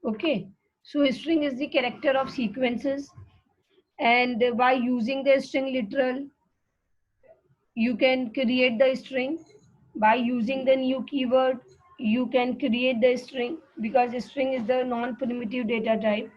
Okay, so a string is the character of sequences, and by using the string literal, you can create the string. By using the new keyword, you can create the string, because string is the non-primitive data type.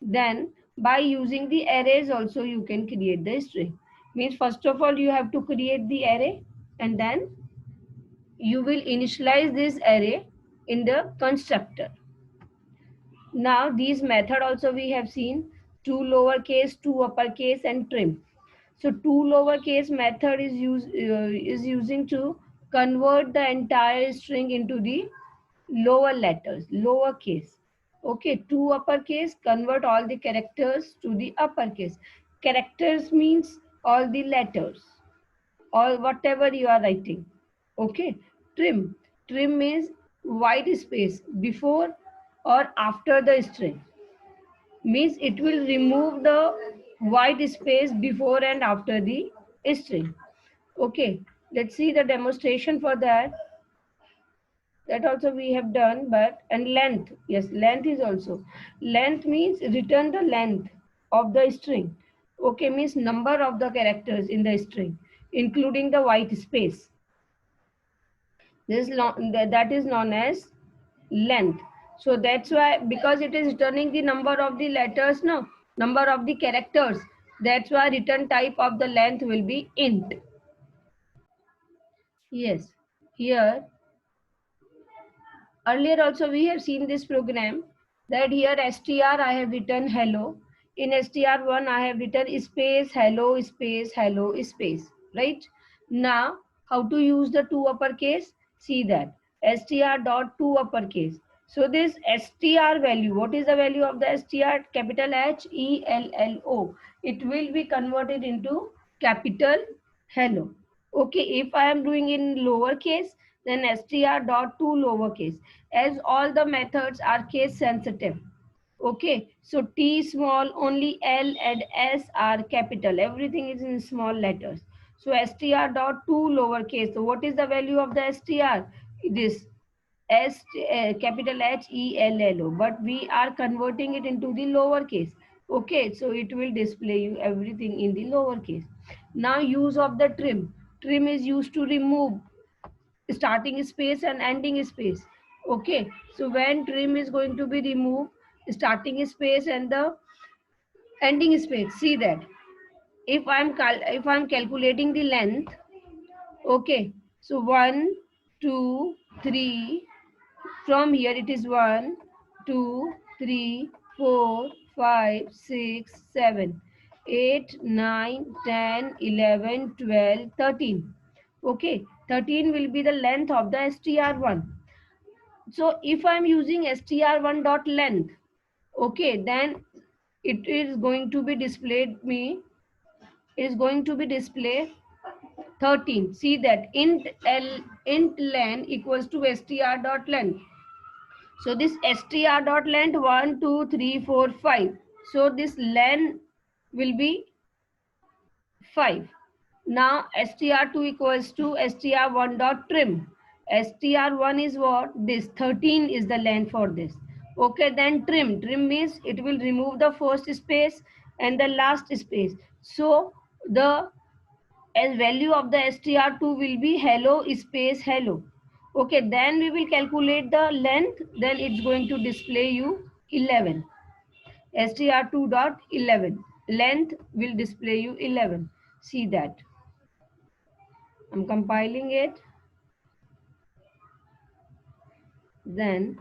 Then by using the arrays also you can create the string. Means first of all you have to create the array, and then you will initialize this array in the constructor. Now these method also we have seen: two lowercase, two uppercase, and trim. So two lowercase method is using to convert the entire string into the lower letters, lowercase. Okay, two uppercase convert all the characters to the uppercase. Characters means all the letters or whatever you are writing. Okay, trim. Trim means white space before or after the string. Means it will remove the white space before and after the string. Okay, let's see the demonstration for that. That also we have done. But and length, yes, length is also. Length means return the length of the string. Okay, means number of the characters in the string, including the white space. That is known as length. So that's why, because it is returning the number of the letters, no, number of the characters, that's why return type of the length will be int. Yes, here earlier also we have seen this program, that here str I have written hello. In str1 I have written space hello space hello space, right? Now how to use the two uppercase? See that str dot two uppercase. So this str value, what is the value of the str? Capital HELLO. It will be converted into capital hello. Okay, if I am doing in lowercase, then str dot to lowercase, as all the methods are case sensitive. Okay, so T small, only L and S are capital. Everything is in small letters. So str dot to lowercase. So what is the value of the str? This capital HELLO, but we are converting it into the lowercase. Okay, so it will display you everything in the lowercase. Now use of the trim. Trim is used to remove starting space and ending space. Okay, so when trim is going to be removed, starting space and the ending space, see that if I'm calculating the length. Okay, so 1 2 3, from here it is 1 2 3 4 5 6 7 8 9 10 11 12 13. Okay, 13 will be the length of the str1. So if I'm using str1 dot length, okay, then it is going to be displayed me, is going to be display 13. See that int len equals to str dot length. So this str dot length 1 2 3 4 5. So this len will be 5. Now str2 equals to str1 dot trim. Str1 is what? This 13 is the length for this. Okay, then trim. Trim means it will remove the first space and the last space. So the value of the str2 will be hello space hello. Okay, then we will calculate the length. Then it's going to display you 11. str2 dot 11. Length will display you 11. See that. I'm compiling it. Then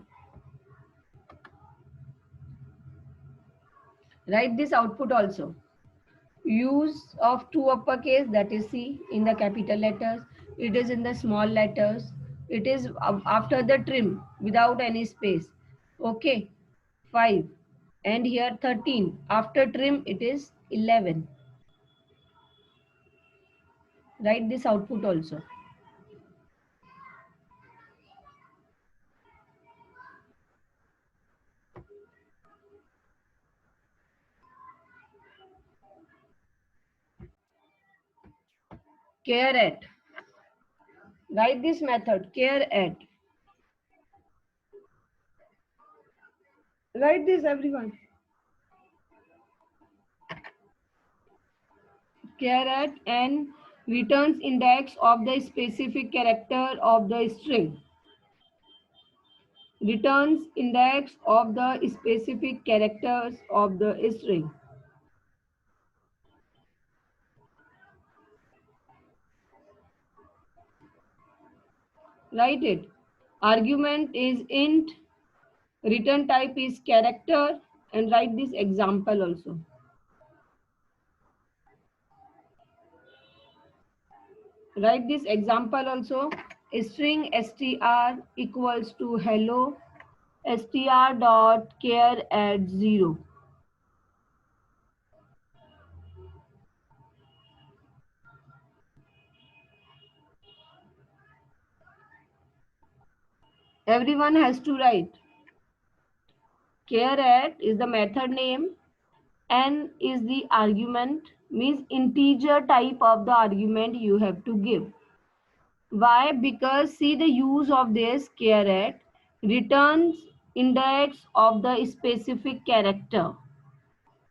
write this output also. Use of two uppercase, that is C in the capital letters. It is in the small letters. It is after the trim without any space. Okay, 5. And here 13. After trim it is 11. Write this output also. Care at. Write this method, care at. Write this, everyone. Char at n returns index of the specific character of the string. Returns index of the specific characters of the string. Write it. Argument is int, return type is character, and write this example also. Write this example also. String str equals to hello, str dot char at 0. Everyone has to write. Char at is the method name, n is the argument, means integer type of the argument you have to give. Why? Because see the use of this char at returns index of the specific character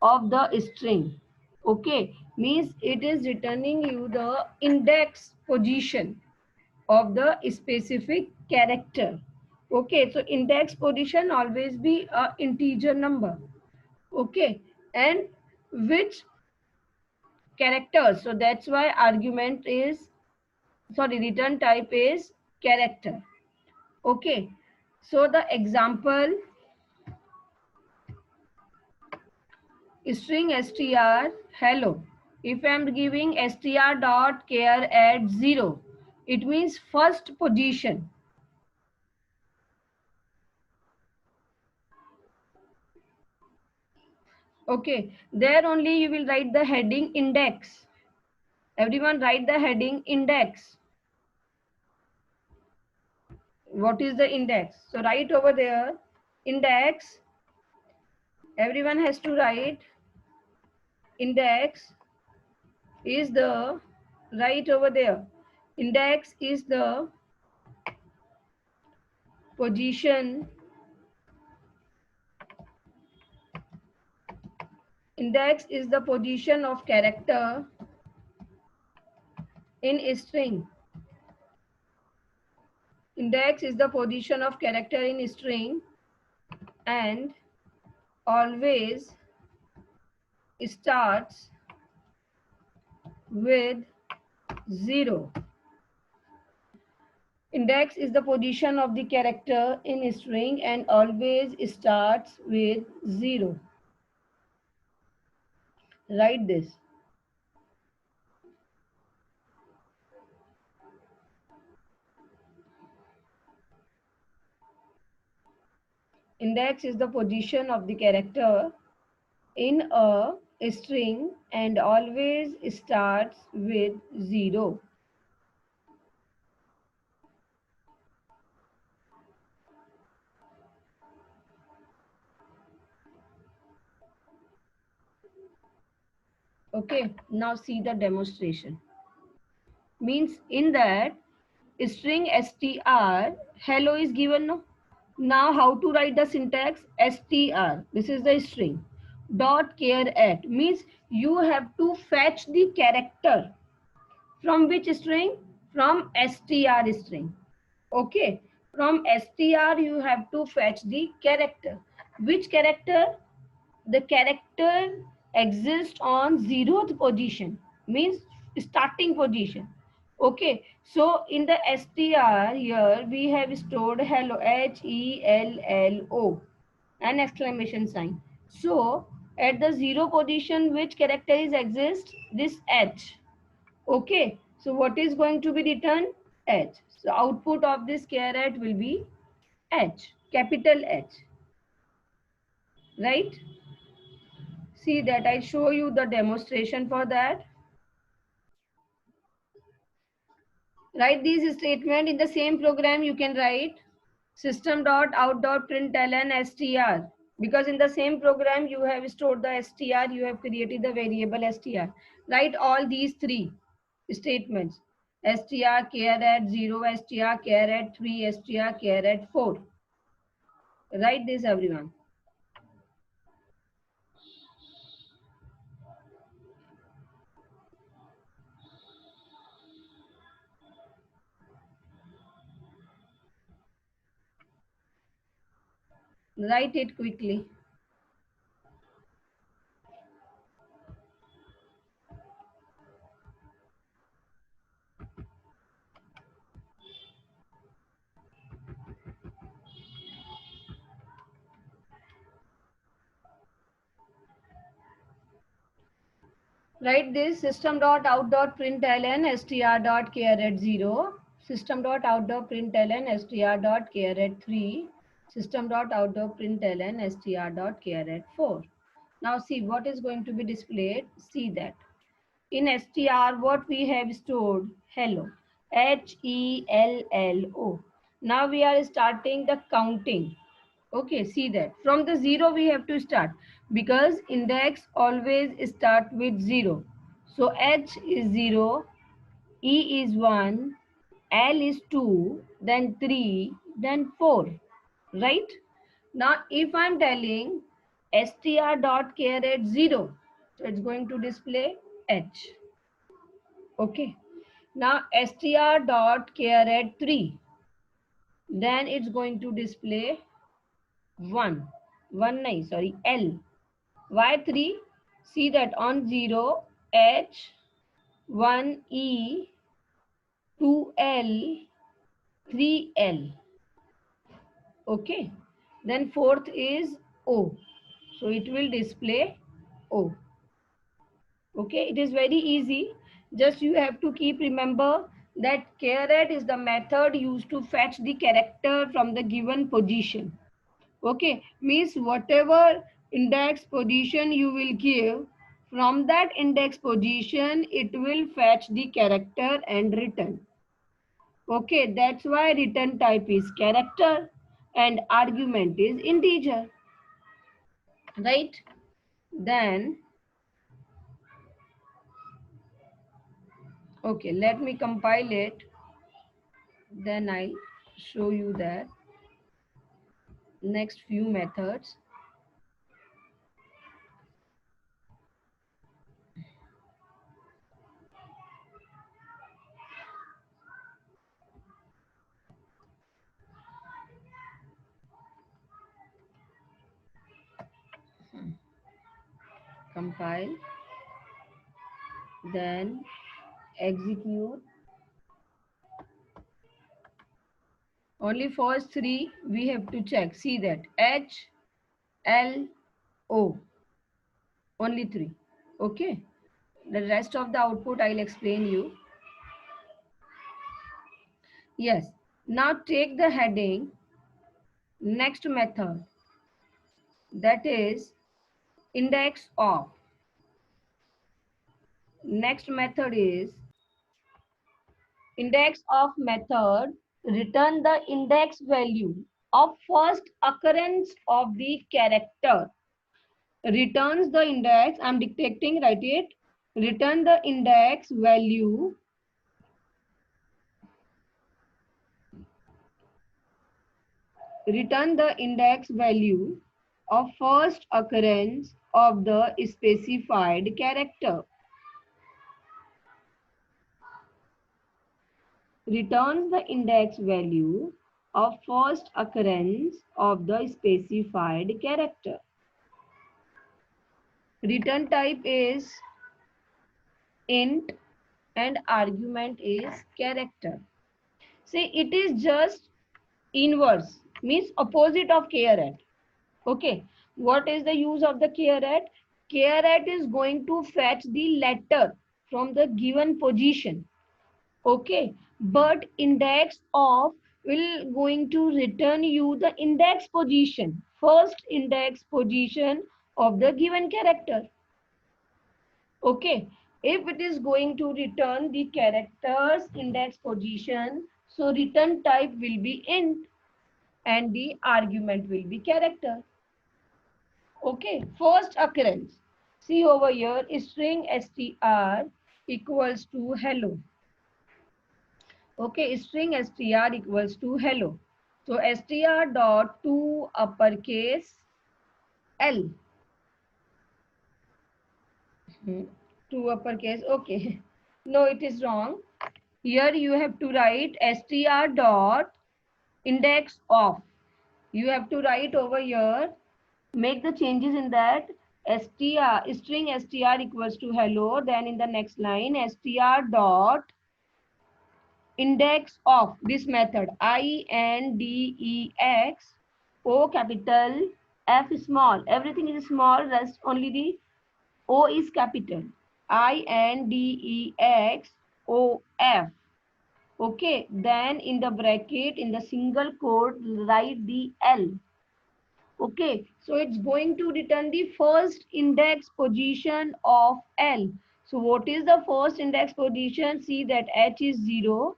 of the string. Okay, means it is returning you the index position of the specific character. Okay, so index position always be a integer number. Okay, and which characters? So that's why argument is, sorry, return type is character. Okay, so the example, string str hello. If I am giving str dot char at 0, it means first position. Okay, there only you will write the heading index. Everyone write the heading index. What is the index? So write over there index. Everyone has to write index is the, right over there, index is the position, index is the position of character in a string. Index is the position of character in a string and always starts with 0. Index is the position of the character in a string and always starts with 0. Write this. Index is the position of the character in a string and always starts with 0. Okay, now see the demonstration. Means in that string str hello is given, no? Now how to write the syntax? Str, this is the string, dot char at means you have to fetch the character from which string? From str string. Okay, from str you have to fetch the character. Which character? The character exists on 0th position, means starting position. Okay, so in the str here we have stored hello, hello, an exclamation sign. So at the 0 position, which character is exist? This h. Okay, so what is going to be written? H. So output of this char at will be H, capital H, right? See that I show you the demonstration for that. Write these statement in the same program. You can write system.out.println str, because in the same program you have stored the str, you have created the variable str. Write all these three statements: str char at 0, str char at 3, str char at 4. Write this, everyone. Write it quickly. Write this system.out.println str.care 0, system.out.println str.care 3, system.out.println str.care 4. Now see what is going to be displayed. See that. In str, what we have stored? Hello. HELLO. Now we are starting the counting. Okay, see that. From the 0 we have to start because index always start with 0. So H is 0, E is 1, L is 2, then 3, then 4. Right? Now if I'm telling str.care at 0, so it's going to display H. Okay. Now str.care at 3, then it's going to display 1. 1 nahi, sorry, L. Why 3? See that on 0, H, 1 E, 2 L, 3 L. Okay. Then fourth is O. So it will display O. Okay. It is very easy. Just you have to keep remember that caret is the method used to fetch the character from the given position. Okay, means whatever index position you will give, from that index position it will fetch the character and return. Okay, that's why return type is character and argument is integer. Right? Then, okay, let me compile it. Then I'll show you that next few methods. Compile, then execute. Only first three we have to check. See that H, L, O. Only three. Okay. The rest of the output I'll explain you. Yes. Now take the heading next method, that is index of. Next method is index of method, return the index value of first occurrence of the character. Returns the index, I'm dictating, write it. Return the index value of first occurrence of the specified character. Returns the index value of first occurrence of the specified character. Return type is int and argument is character. See, it is just inverse, means opposite of caret. Okay, what is the use of the caret? Caret is going to fetch the letter from the given position. Okay, but index of will going to return you the index position, first index position of the given character. Okay, if it is going to return the character's index position, so return type will be int and the argument will be character. Okay, first occurrence. See over here, string str equals to hello. Okay, string str equals to hello. So str dot to uppercase L. To uppercase, okay. No, it is wrong. Here you have to write str dot index of. You have to write over here, make the changes in that. Str string str equals to hello, then in the next line str dot index of this method index o capital f small, everything is small, rest only the o is capital, index o f. Okay, then in the bracket, in the single quote, write the L. Okay, so it's going to return the first index position of L. So what is the first index position? See that H is 0,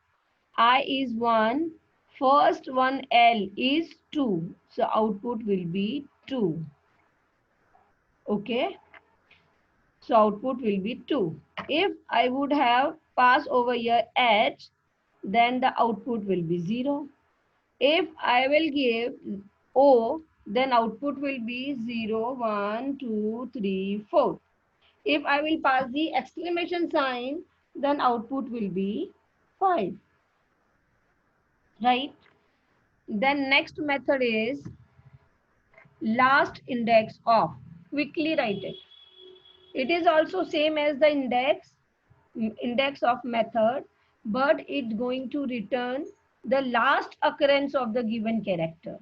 I is 1, first one L is 2. So output will be 2. Okay, so output will be 2. If I would have passed over here H, then the output will be 0. If I will give O, then output will be 0, 1, 2, 3, 4. If I will pass the exclamation sign, then output will be 5. Right? Then next method is last index of. Quickly write it. It is also same as the index of method, but it's going to return the last occurrence of the given character.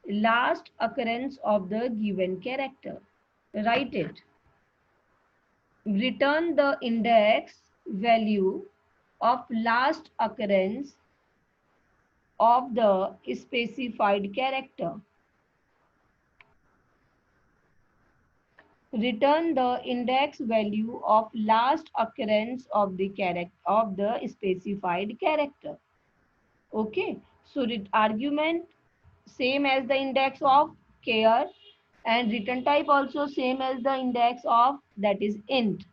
Last occurrence of the given character. Write it. Return the index value of last occurrence of the specified character. Return the index value of last occurrence of the specified character. Okay, so argument same as the index of char, and return type also same as the index of, that is int,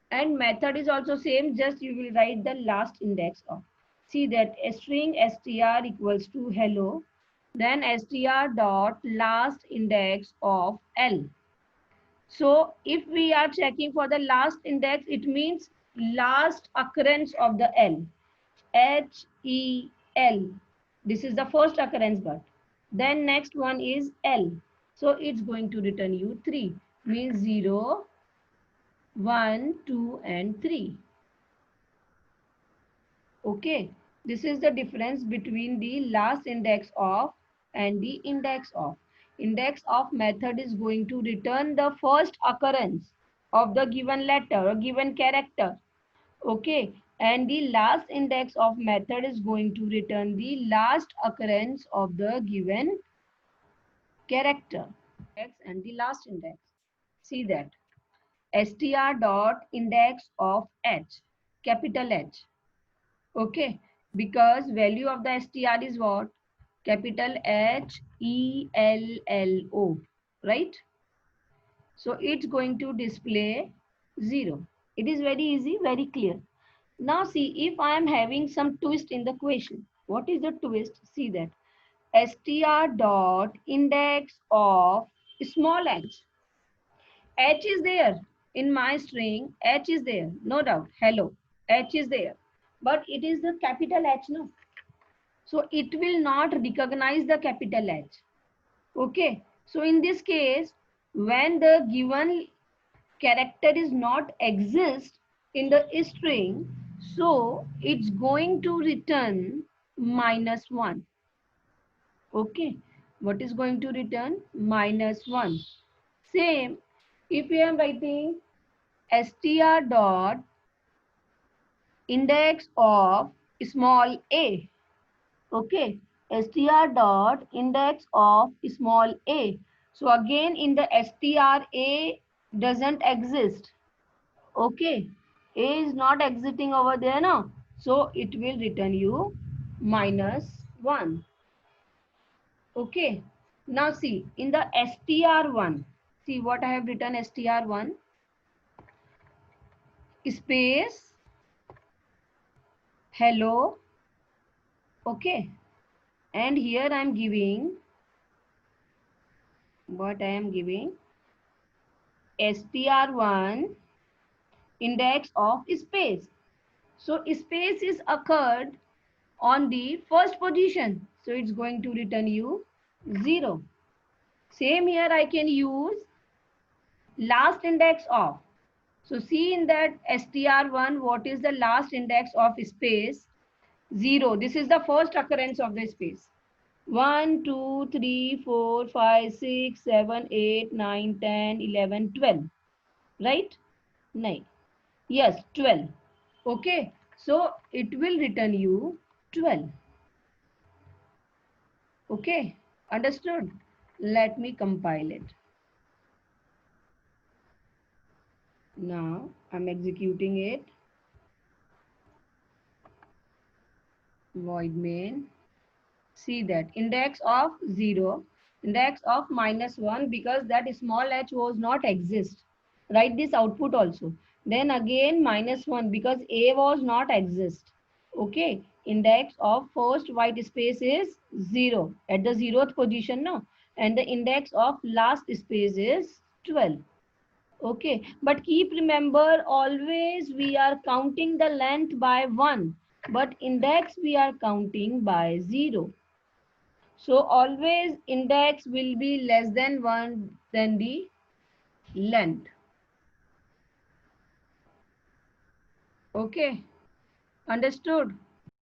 and method is also same, just you will write the last index of. See that a string str equals to hello, then str dot last index of L. So if we are checking for the last index, it means last occurrence of the L. HEL. This is the first occurrence, but then next one is L. So it's going to return you 3, means 0, 1, 2, and 3. Okay, this is the difference between the last index of and the index of. Index of method is going to return the first occurrence of the given letter or given character. Okay, and the last index of method is going to return the last occurrence of the given character. And the last index. See that. str dot index of H, capital H. Okay, because value of the str is what? Capital HELLO, right? So it's going to display 0. It is very easy, very clear. Now see, if I am having some twist in the question, what is the twist? See that str dot index of small h. H is there in my string, H is there, no doubt, hello, H is there. But it is the capital H, no? So it will not recognize the capital H. Okay, so in this case, when the given character is not exist in the string, so it's going to return -1. Okay, what is going to return? -1. Same, if we are writing str dot index of small a. Okay, str dot index of small a. So again in the str, a doesn't exist. Okay, a is not exiting over there now. So it will return you -1. Okay, now see in the str1, see what I have written, str1 space hello. Okay, and here I am giving what I am giving, str1 index of space. So space is occurred on the first position. So it's going to return you 0. Same here, I can use last index of. So see in that str1, what is the last index of space? 0. This is the first occurrence of the space. 1, 2, 3, 4, 5, 6, 7, 8, 9, 10, 11, 12. Right? 9. Yes, 12. Okay. So it will return you 12. Okay. Understood? Let me compile it. Now I'm executing it. Void main. See that index of 0, index of -1, because that small h was not exist. Write this output also. Then again -1 because a was not exist. Okay. Index of first white space is 0 at the 0th position, no, and the index of last space is 12. Okay, but keep remember, always we are counting the length by 1, but index we are counting by 0. So always index will be less than 1 than the length. Okay, understood?